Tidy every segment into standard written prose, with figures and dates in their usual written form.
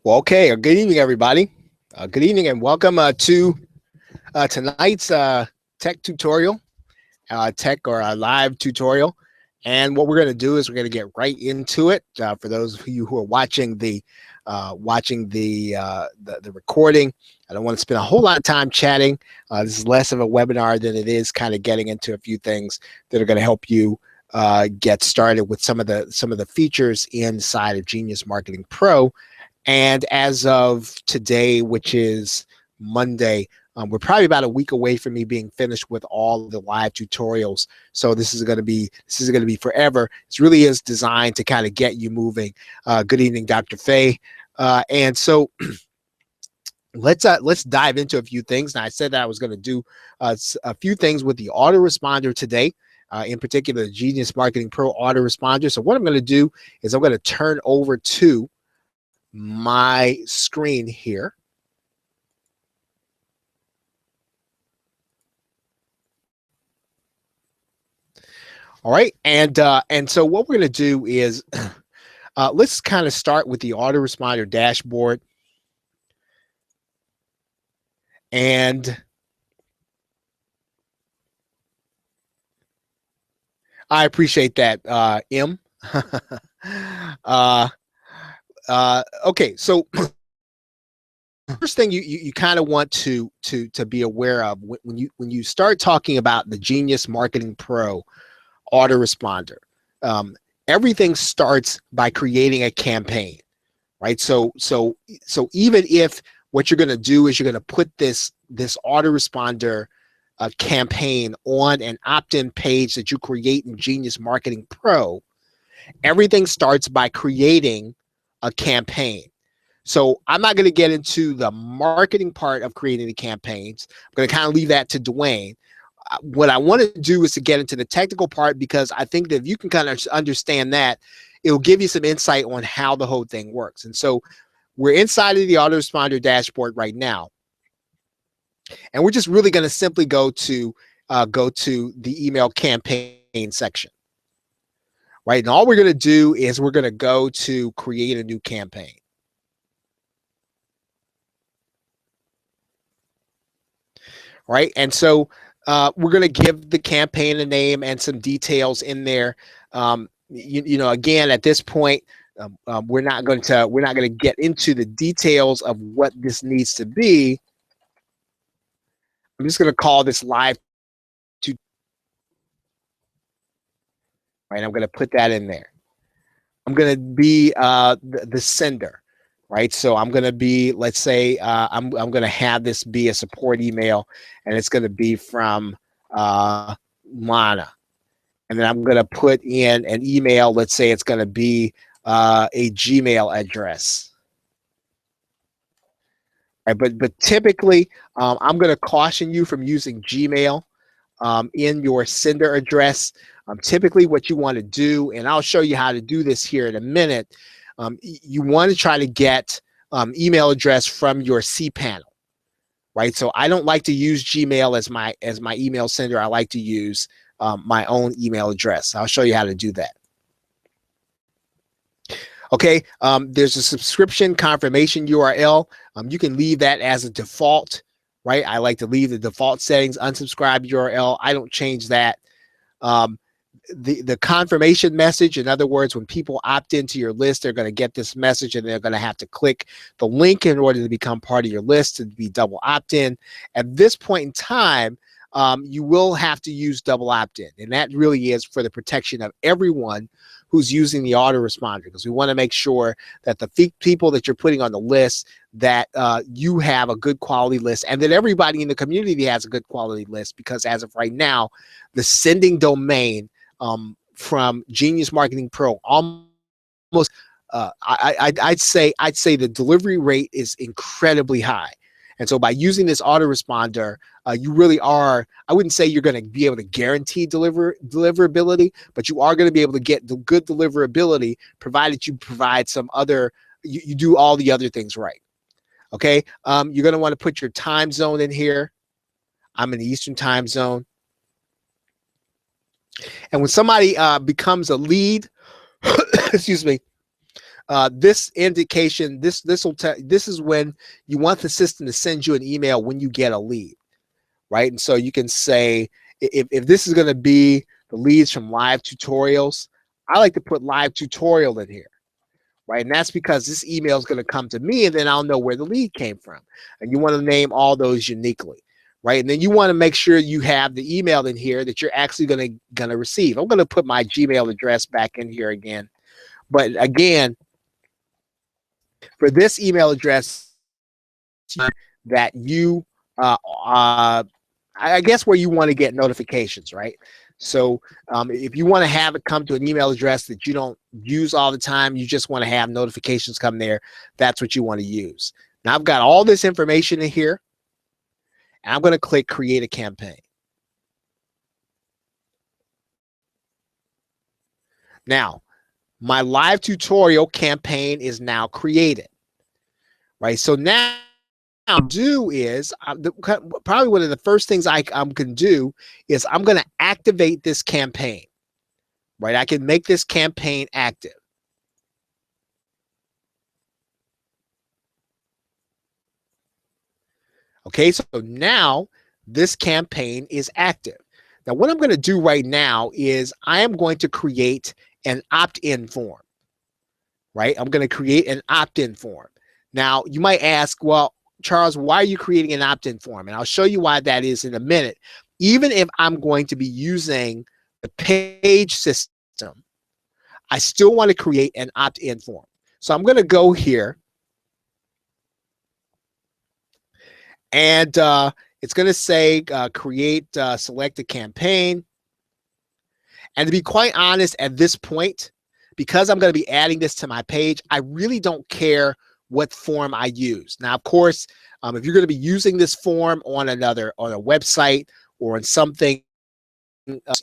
Well, okay. Good evening, everybody. Good evening and welcome to tonight's tech tutorial, tech or live tutorial. And what we're going to do is we're going to get right into it. For those of you who are watching the recording, I don't want to spend a whole lot of time chatting. This is less of a webinar than it is kind of getting into a few things that are going to help you get started with some of the features inside of Genius Marketing Pro. And as of today, which is Monday, we're probably about a week away from me being finished with all of the live tutorials. So this is going to be forever. This really is designed to kind of get you moving. Good evening, Dr. Faye. And so let's dive into a few things. Now, I said that I was going to do a few things with the autoresponder today. In particular, the Genius Marketing Pro autoresponder. So what I'm going to do is I'm going to turn over to my screen here. All right, and so what we're going to do is let's kind of start with the autoresponder dashboard, and I appreciate that, M. Okay, so first thing you kind of want to be aware of when you start talking about the Genius Marketing Pro autoresponder, everything starts by creating a campaign, right? So even if what you're going to do is you're going to put this autoresponder campaign on an opt-in page that you create in Genius Marketing Pro, everything starts by creating a campaign. So I'm not going to get into the marketing part of creating the campaigns. I'm going to kind of leave that to Dwayne. What I want to do is to get into the technical part, because I think that if you can kind of understand that, it'll give you some insight on how the whole thing works. And so we're inside of the autoresponder dashboard right now, and we're just really going to simply go to the email campaign section, right? And all we're going to do is we're going to go to create a new campaign. Right, and so we're going to give the campaign a name and some details in there. You know, again, at this point, we're not going to get into the details of what this needs to be. I'm just going to call this live to, right? I'm going to put that in there. I'm going to be the sender, right? So I'm going to be, let's say, I'm going to have this be a support email, and it's going to be from Lana. And then I'm going to put in an email. Let's say it's going to be a Gmail address. Right, but typically, I'm going to caution you from using Gmail in your sender address. Typically, what you want to do, and I'll show you how to do this here in a minute, you want to try to get email address from your cPanel, right? So I don't like to use Gmail as my email sender. I like to use my own email address. I'll show you how to do that. Okay, there's a subscription confirmation URL. You can leave that as a default, right? I like to leave the default settings, unsubscribe URL. I don't change that. The confirmation message, in other words, when people opt into your list, they're going to get this message and they're going to have to click the link in order to become part of your list, to be double opt-in. At this point in time, you will have to use double opt-in, and that really is for the protection of everyone who's using the autoresponder, because we want to make sure that the people that you're putting on the list, that you have a good quality list, and that everybody in the community has a good quality list, because as of right now, the sending domain from Genius Marketing Pro almost I'd say the delivery rate is incredibly high. And so by using this autoresponder, you really are, I wouldn't say you're going to be able to guarantee deliverability, but you are going to be able to get the good deliverability, provided you provide some other, you do all the other things right. Okay, you're going to want to put your time zone in here. I'm in the Eastern time zone. And when somebody becomes a lead, excuse me, This indication, this will tell, this is when you want the system to send you an email when you get a lead, right? And so you can say, if this is going to be the leads from live tutorials, I like to put live tutorial in here, right? And that's because this email is going to come to me, and then I'll know where the lead came from. And you want to name all those uniquely, right? And then you want to make sure you have the email in here that you're actually going to receive. I'm going to put my Gmail address back in here again. But again, for this email address that you, I guess where you want to get notifications, right? So if you want to have it come to an email address that you don't use all the time, you just want to have notifications come there, that's what you want to use. Now I've got all this information in here, and I'm going to click create a campaign. Now, my live tutorial campaign is now created, right? So now I'll do is probably one of the first things I'm going to do is I'm going to activate this campaign, right? I can make this campaign active. Okay, so now this campaign is active. Now, what I'm going to do right now is I am going to create an opt-in form, right? I'm going to create an opt-in form. Now, you might ask, well, Charles, why are you creating an opt-in form? And I'll show you why that is in a minute. Even if I'm going to be using the page system, I still want to create an opt-in form. So I'm going to go here, and it's going to say create, select a campaign. And to be quite honest, at this point, because I'm going to be adding this to my page, I really don't care what form I use. Now, of course, if you're going to be using this form on a website or on something,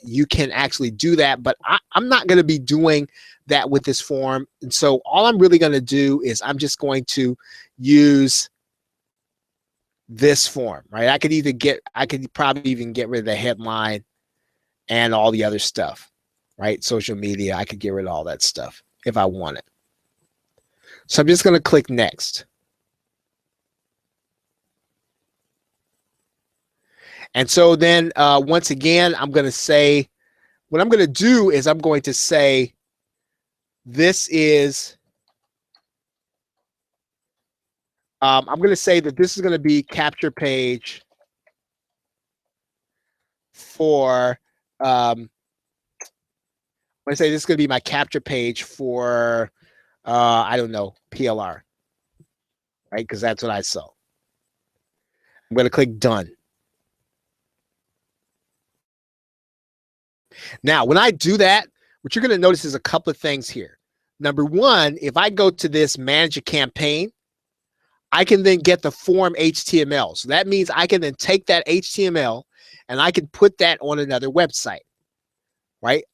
you can actually do that. But I'm not going to be doing that with this form. And so all I'm really going to do is I'm just going to use this form, right? I could probably even get rid of the headline and all the other stuff, right? Social media, I could get rid of all that stuff if I want it. So I'm just going to click next. And so then once again, I'm going to say, what I'm going to do is I'm going to say, this is, I'm going to say that this is going to be capture page for, I'm going to say this is going to be my capture page for, I don't know, PLR, right? Because that's what I saw. I'm going to click done. Now, when I do that, what you're going to notice is a couple of things here. Number one, if I go to this manage a campaign, I can then get the form HTML. So that means I can then take that HTML and I can put that on another website, right?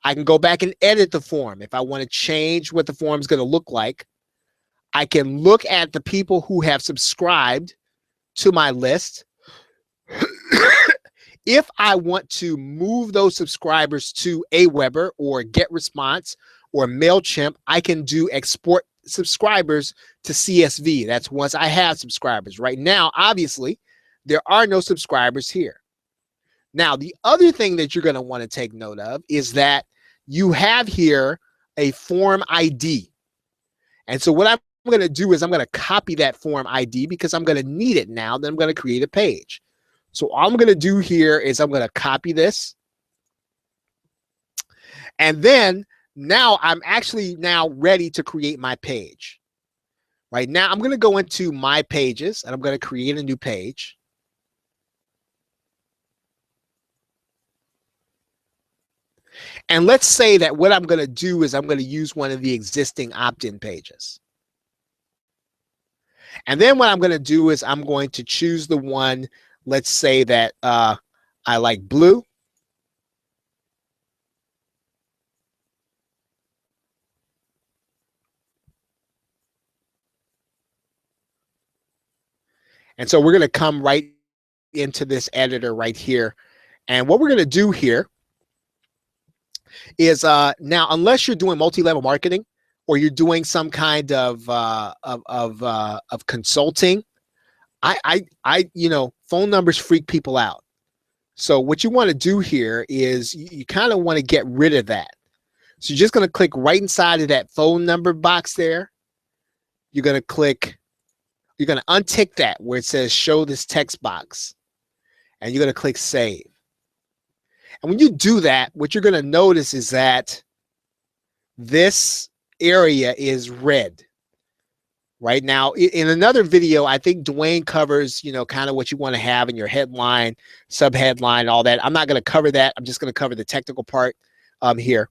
I can go back and edit the form. If I want to change what the form is going to look like, I can look at the people who have subscribed to my list. If I want to move those subscribers to Aweber or GetResponse or MailChimp, I can do export subscribers to CSV. That's once I have subscribers. Right now, obviously, there are no subscribers here. Now, the other thing that you're going to want to take note of is that you have here a form ID. And so what I'm going to do is I'm going to copy that form ID because I'm going to need it now. Then I'm going to create a page. So all I'm going to do here is I'm going to copy this. And then now I'm actually now ready to create my page. Right now I'm going to go into my pages and I'm going to create a new page. And let's say that what I'm going to do is I'm going to use one of the existing opt-in pages. And then what I'm going to do is I'm going to choose the one, let's say that I like blue. And so we're going to come right into this editor right here. And what we're going to do here is now, unless you're doing multi-level marketing, or you're doing some kind of consulting, you know, phone numbers freak people out. So what you want to do here is you kind of want to get rid of that. So you're just going to click right inside of that phone number box there. You're going to untick that where it says show this text box, and you're going to click save. And when you do that, what you're going to notice is that this area is red. Right now, in another video, I think Dwayne covers, you know, kind of what you want to have in your headline, subheadline, all that. I'm not going to cover that. I'm just going to cover the technical part here.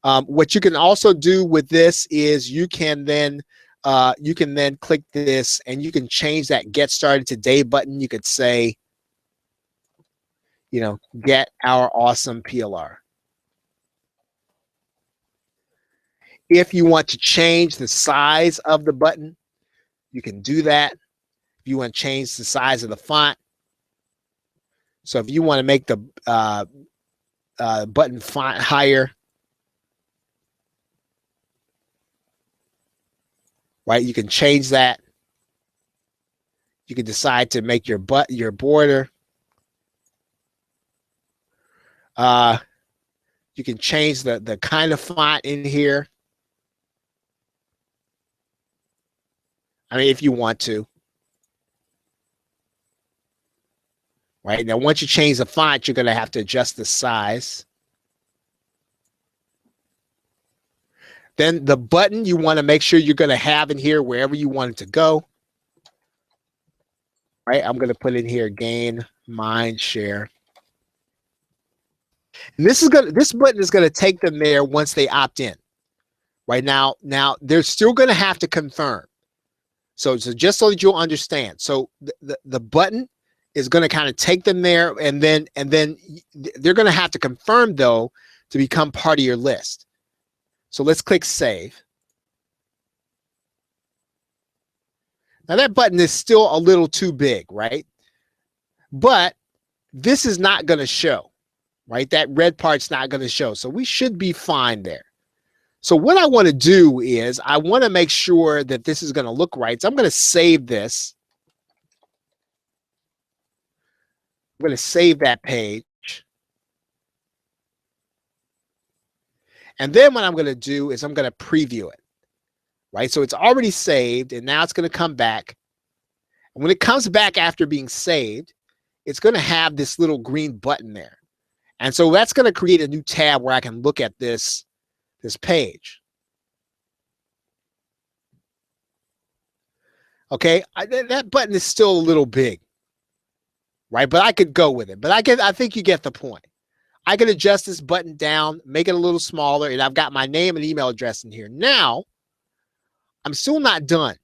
What you can also do with this is you can then click this and you can change that Get Started Today button. You could say, you know, get our awesome PLR. If you want to change the size of the button, you can do that. If you want to change the size of the font. So if you want to make the button font higher, right, you can change that. You can decide to make your border. You can change the kind of font in here. I mean, if you want to. Right now, once you change the font, you're going to have to adjust the size. Then the button you want to make sure you're going to have in here wherever you want it to go. Right, I'm going to put in here gain mind share. And this button is going to take them there once they opt in. Right now they're still going to have to confirm. So just so that you'll understand. So the button is going to kind of take them there, and then they're going to have to confirm though to become part of your list. So let's click save. Now that button is still a little too big, right? But this is not going to show, right? That red part's not going to show. So we should be fine there. So what I want to do is I want to make sure that this is going to look right. So I'm going to save this. I'm going to save that page. And then what I'm going to do is I'm going to preview it, right? So it's already saved, and now it's going to come back. And when it comes back after being saved, it's going to have this little green button there. And so that's going to create a new tab where I can look at this page. Okay, that button is still a little big, right? But I could go with it. But I think you get the point. I can adjust this button down, make it a little smaller, and I've got my name and email address in here. Now, I'm still not done.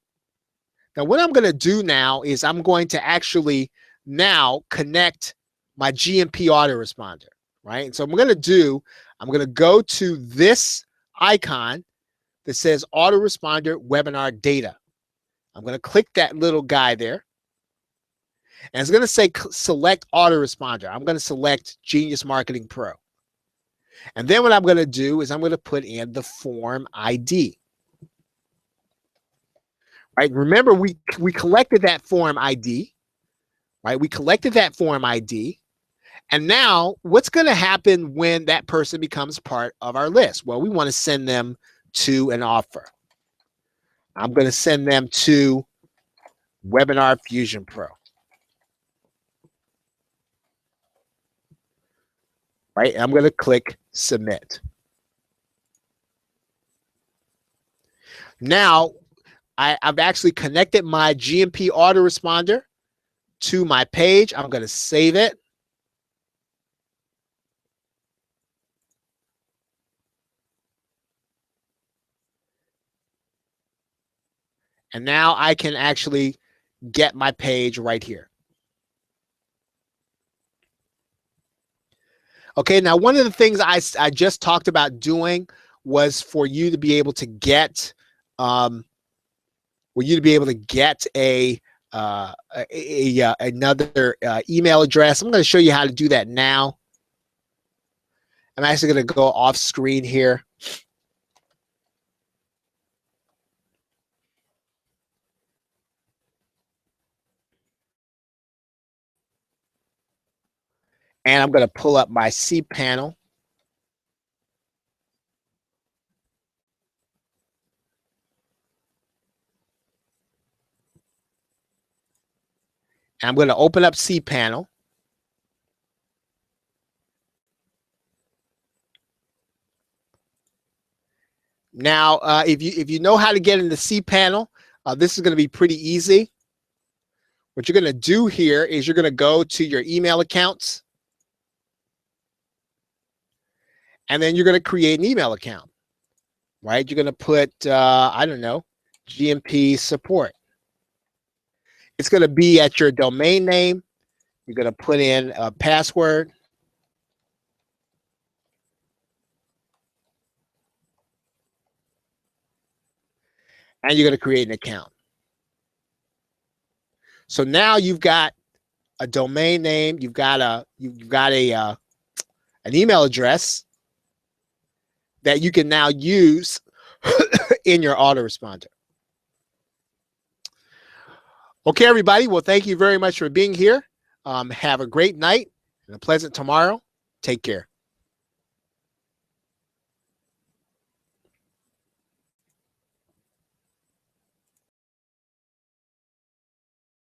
Now, what I'm going to do now is I'm going to actually now connect my GMP autoresponder, right? And so I'm going to go to this icon that says autoresponder webinar data. I'm going to click that little guy there. And it's going to say select autoresponder. I'm going to select Genius Marketing Pro. And then what I'm going to do is I'm going to put in the form ID. Right? Remember, we collected that form ID. Right? We collected that form ID. And now what's going to happen when that person becomes part of our list? Well, we want to send them to an offer. I'm going to send them to Webinar Fusion Pro. Right? And I'm going to click submit. Now, I've actually connected my GMP autoresponder to my page. I'm going to save it. And now I can actually get my page right here. Okay, now one of the things I just talked about doing was for you to be able to get another email address. I'm going to show you how to do that now. I'm actually going to go off screen here. And I'm going to pull up my cPanel. And I'm going to open up cPanel. Now, if you know how to get into cPanel, this is going to be pretty easy. What you're going to do here is you're going to go to your email accounts, and then you're going to create an email account, right? You're going to put, I don't know, GMP support. It's going to be at your domain name. You're going to put in a password. And you're going to create an account. So now you've got a domain name, you've got an email address that you can now use in your autoresponder. Okay, everybody. Well, thank you very much for being here. Have a great night and a pleasant tomorrow. Take care.